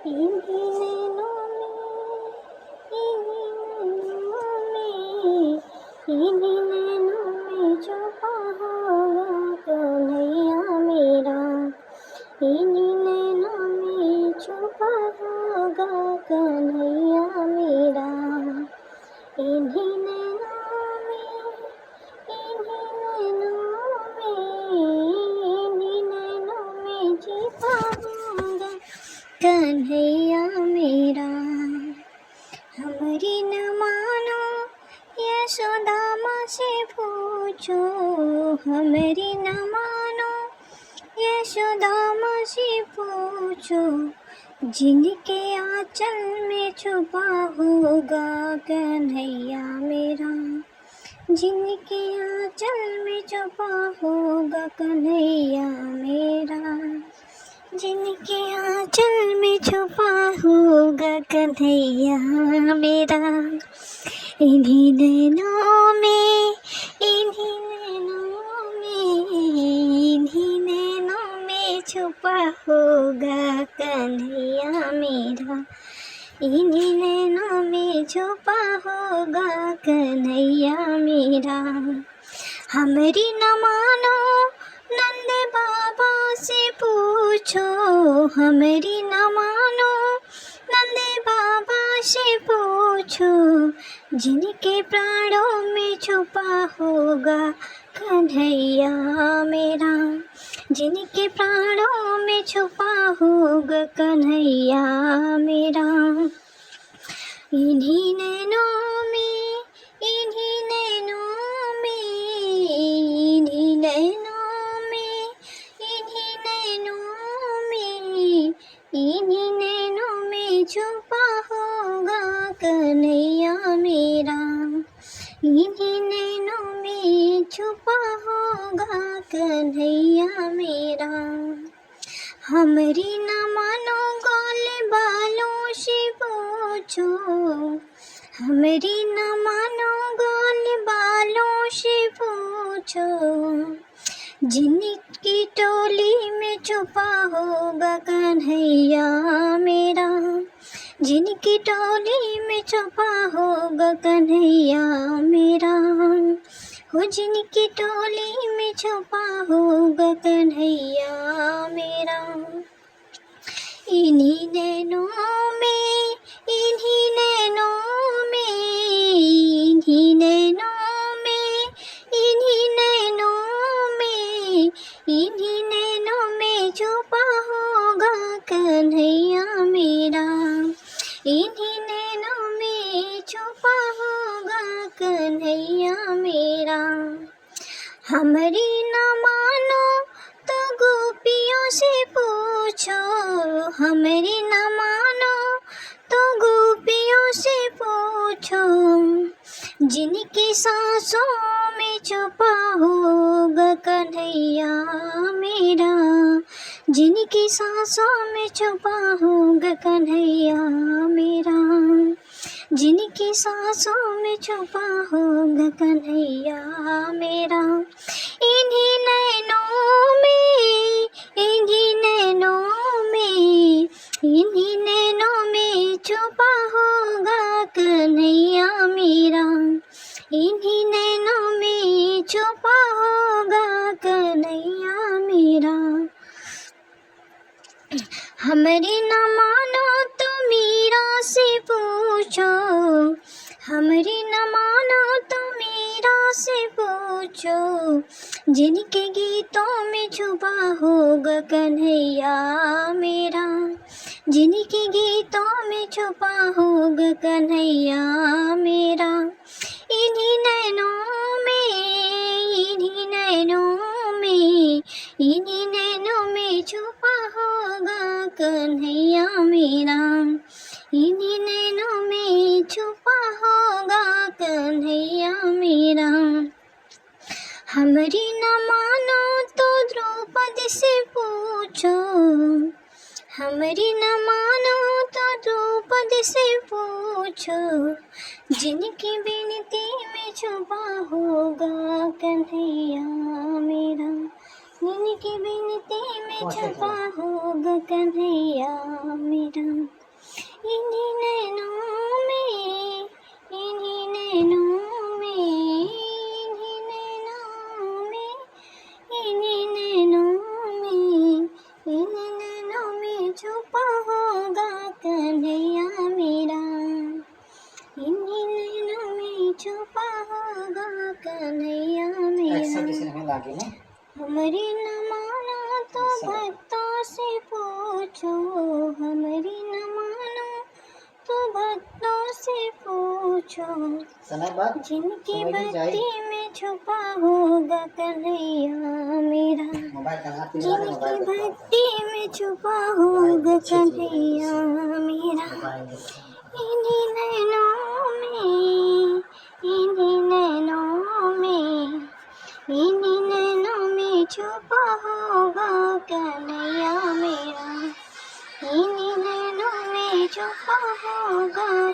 इन्हीं नैनों में, इन्हीं नैनों में छुपा होगा कन्हैया मेरा। इन्हीं नैनों में छुपा होगा कन्हैया मेरा। इन्हीं नैनों में, इन्हीं नैनों में, इन्हीं नैनों में छिपा होगा कन्हैया मेरा। हमारी न मानो यशोदा माँ से पूछो, हमारी न मानो यशोदा माँ से पूछो, जिनके आंचल में छुपा होगा कन्हैया मेरा। जिनके आंचल में छुपा होगा कन्हैया मेरा। जिनके आंचल में छुपा होगा कन्हैया मेरा। इन्हीं नैनों में, इन्हीं नैनों में, इन्हीं नैनों में छुपा होगा कन्हैया मेरा। इन्हीं नैनों में छुपा होगा कन्हैया मेरा। हमारी न मानो नंद बाबा से पूछो, हमारी न मानो नंद बाबा से पूछो, जिनके प्राणों में छुपा होगा कन्हैया मेरा। जिनके प्राणों में छुपा होगा कन्हैया मेरा। इन्हीं नैनों में, इन्हीं नैनों में, इन्हीं नैनों में, इन्हीं नैनों में, इन्हीं नैनों में छुपा होगा कन्हैया मेरा। इन्हीं नैनों में छुपा होगा कन्हैया मेरा। हमारी न मानो गोले बालों से पूछो, हमारी न मानो गोले बालों से पूछो, जिनकी टोली में छुपा होगा कन्हैया मेरा। जिनकी टोली में छुपा होगा कन्हैया मेरा। हो जिनकी टोली में छुपा होगा कन्हैया मेरा। इन्हीं नैनों में, इन्हीं नैनों में, इन्हीं नैनों में, इन्हीं नैनों में, इन्हीं नैनों में छुपा होगा कन्हैया मेरा। इन्हीं नैनों में छुपा होगा कन्हैया मेरा। हमारी न मानो तो गोपियों से पूछो, हमारी न मानो तो गोपियों से पूछो, जिनकी सांसों में छुपा होगा कन्हैया मेरा। जिनकी सांसों में छुपा होगा कन्हैया मेरा। जिनकी सांसों में छुपा होगा कन्हैया मेरा। इन्हीं नैनों में, इन्हीं नैनों में, इन्हीं नैनों में छुपा होगा कन्हैया मेरा। इन्हीं नैनों में छुपा होगा कन्हैया मेरा। हमारी न मानो तो मीरा से पूछो, हमारी न मानो तो मीरा से पूछो, जिनके गीतों में छुपा होगा कन्हैया मेरा। जिनके गीतों में छुपा होगा कन्हैया मेरा। इन्हीं नैनों में, इन्हीं नैनों में, इन्हीं नैनों में छुपा होगा कन्हैया मेरा। इन्हीं नैनों में छुपा होगा कन्हैया मेरा। हमारी न मानो तो द्रौपदी से पूछो, हमारी न मानो तो द्रौपदी से पूछो, जिनकी विनती में छुपा होगा कन्हैया मेरा। जिनकी विनती में छुपा होगा कन्हैया मेरा। में छुपा होगा कन्हैया मेरा, इन्हीं नैनों में छुपा होगा कन्हैया मेरा। हमारी न मानो तो भक्तों से पूछो, हमारी न मानो तो भक्तों से पूछो, जिनकी भक्ति में छुपा होगा कन्हैया मेरा, जिनकी भक्ति में छुपा होगा कन्हैया मेरा। इन्हीं नैनों में, इन्हीं नैनों में, इन्हीं नैनों में छुपा होगा कन्हैया मेरा, इन्हीं नैनों में छुपा होगा।